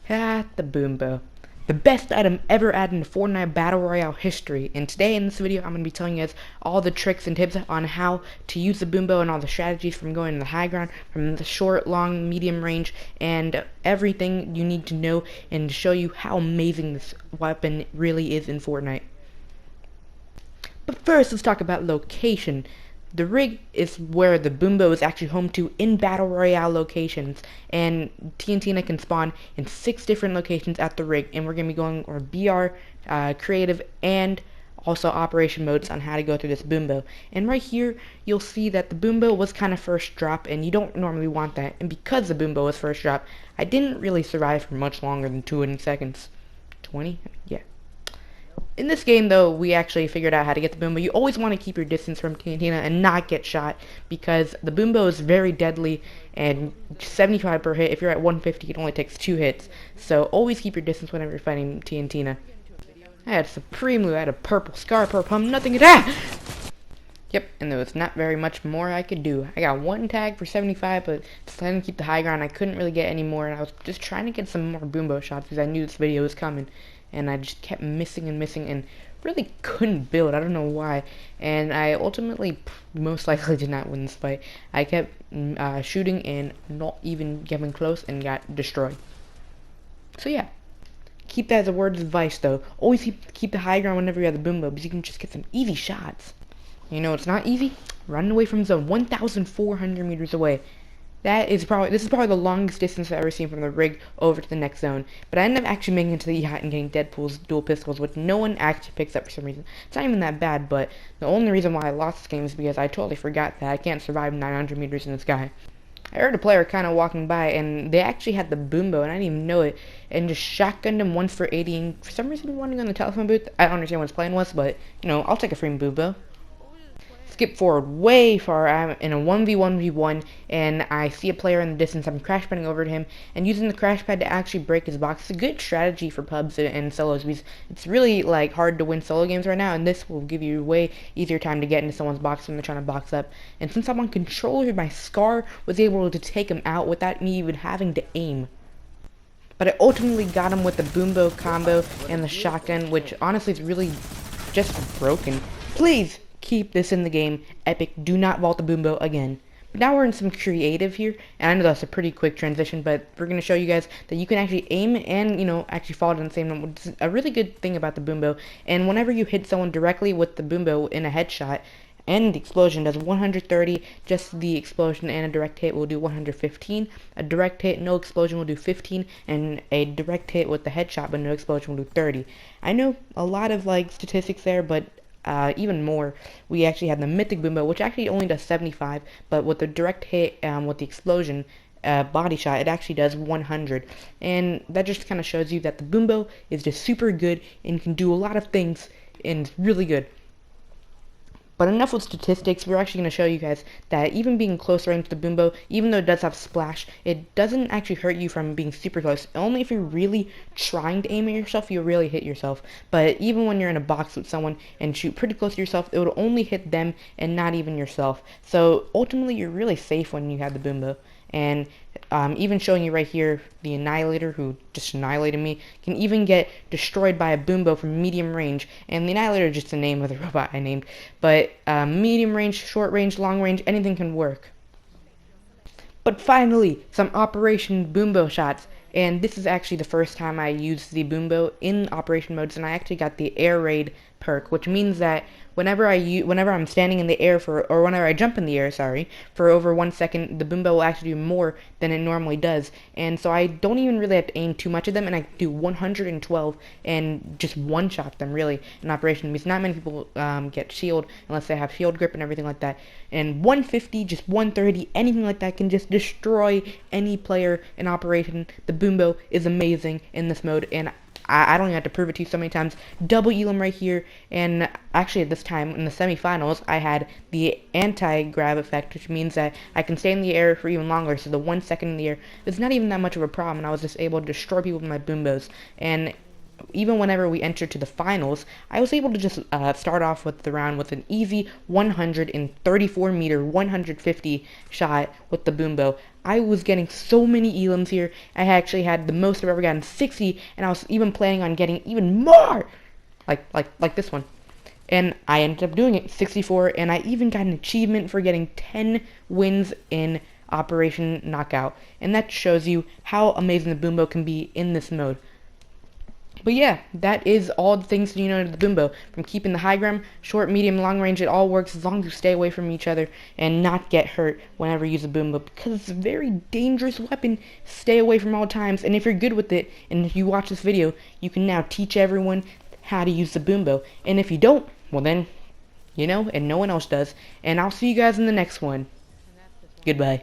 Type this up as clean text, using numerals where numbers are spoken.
The boom bow. The best item ever added into Fortnite Battle Royale history. And today in this video, I'm going to be telling you guys all the tricks and tips on how to use the boom bow and all the strategies from going to the high ground, from the short, long, medium range, and everything you need to know and to show you how amazing this weapon really is in Fortnite. But first, let's talk about location. The rig is where the boom bow is actually home to in Battle Royale locations, and TNT can spawn in 6 different locations at the rig, and we're going to be going over BR, creative, and also operation modes on how to go through this boom bow. And right here, you'll see that the boom bow was kind of first drop, and you don't normally want that. And because the boom bow was first drop, I didn't really survive for much longer than 20 seconds. 20? Yeah. In this game, though, we actually figured out how to get the boom bow. You always want to keep your distance from TNT and not get shot, because the boom bow is very deadly, and 75 per hit. If you're at 150, it only takes 2 hits. So always keep your distance whenever you're fighting TNT. I had Supreme Loot, I had a purple scar, purple pump, nothing at that. Yep, and there was not very much more I could do. I got 1 tag for 75, but since I didn't keep the high ground, I couldn't really get any more, and I was just trying to get some more boom bow shots because I knew this video was coming. And I just kept missing and really couldn't build. I don't know why. And I ultimately most likely did not win this fight. I kept shooting and not even getting close and got destroyed. So yeah, keep that as a word of advice though. Always keep the high ground whenever you have the boom bow, because you can just get some easy shots. You know it's not easy? Running away from zone 1,400 meters away. This is probably the longest distance I've ever seen from the rig over to the next zone. But I ended up actually making it to the yacht and getting Deadpool's dual pistols, which no one actually picks up for some reason. It's not even that bad, but the only reason why I lost this game is because I totally forgot that I can't survive 900 meters in the sky. I heard a player kind of walking by, and they actually had the boom bow, and I didn't even know it, and just shotgunned him once for 80, and for some reason running on the telephone booth. I don't understand what his plan was, but, you know, I'll take a free boom bow. Skip forward way far. I'm in a 1v1v1 and I see a player in the distance. I'm crash padding over to him and using the crash pad to actually break his box. It's a good strategy for pubs and solos, because it's really like hard to win solo games right now, and this will give you way easier time to get into someone's box when they're trying to box up. And since I'm on controller, my Scar was able to take him out without me even having to aim. But I ultimately got him with the boom bow combo and the shotgun, which honestly is really just broken. Please keep this in the game. Epic, do not vault the boom bow again. But now we're in some creative here, and I know that's a pretty quick transition, but we're going to show you guys that you can actually aim and, you know, actually fall down the same number, which is a really good thing about the boom bow. And whenever you hit someone directly with the boom bow in a headshot, and the explosion does 130, just the explosion and a direct hit will do 115, a direct hit, no explosion will do 15, and a direct hit with the headshot but no explosion will do 30. I know a lot of like statistics there, but even more, we actually have the mythic boom bow, which actually only does 75, but with the direct hit with the explosion body shot, it actually does 100. And that just kind of shows you that the boom bow is just super good and can do a lot of things, and it's really good. But enough with statistics. We're actually going to show you guys that even being close range to the boom bow, even though it does have splash, it doesn't actually hurt you from being super close. Only if you're really trying to aim at yourself, you'll really hit yourself. But even when you're in a box with someone and shoot pretty close to yourself, it will only hit them and not even yourself. So ultimately, you're really safe when you have the boom bow. And even showing you right here, the Annihilator, who just annihilated me, can even get destroyed by a boom bow from medium range. And the Annihilator is just the name of the robot I named. But medium range, short range, long range, anything can work. But finally, some Operation Boom Bow shots. And this is actually the first time I used the boom bow in operation modes, and I actually got the air raid perk, which means that whenever I'm standing in the air or whenever I jump in the air, for over 1 second, the boom bow will actually do more than it normally does. And so I don't even really have to aim too much at them, and I do 112 and just one-shot them really in operation, because not many people get shield unless they have shield grip and everything like that. And 150, just 130, anything like that can just destroy any player in operation. The boom bow is amazing in this mode, and I don't even have to prove it to you so many times. Double elim right here, and actually at this time in the semifinals, I had the anti-grab effect, which means that I can stay in the air for even longer, so the 1 second in the air is not even that much of a problem, and I was just able to destroy people with my boom bows. And even whenever we entered to the finals, I was able to just start off with the round with an easy 134 meter 150 shot with the boom bow. I was getting so many elims here. I actually had the most I've ever gotten, 60, and I was even planning on getting even more, like this one. And I ended up doing it, 64, and I even got an achievement for getting 10 wins in Operation Knockout. And that shows you how amazing the Boombo can be in this mode. But yeah, that is all the things you know to the Boombo. From keeping the high ground, short, medium, long range, it all works as long as you stay away from each other and not get hurt whenever you use a Boombo, because it's a very dangerous weapon. Stay away from all times, and if you're good with it, and if you watch this video, you can now teach everyone how to use the Boombo. And if you don't, well then, you know, and no one else does. And I'll see you guys in the next one. Goodbye.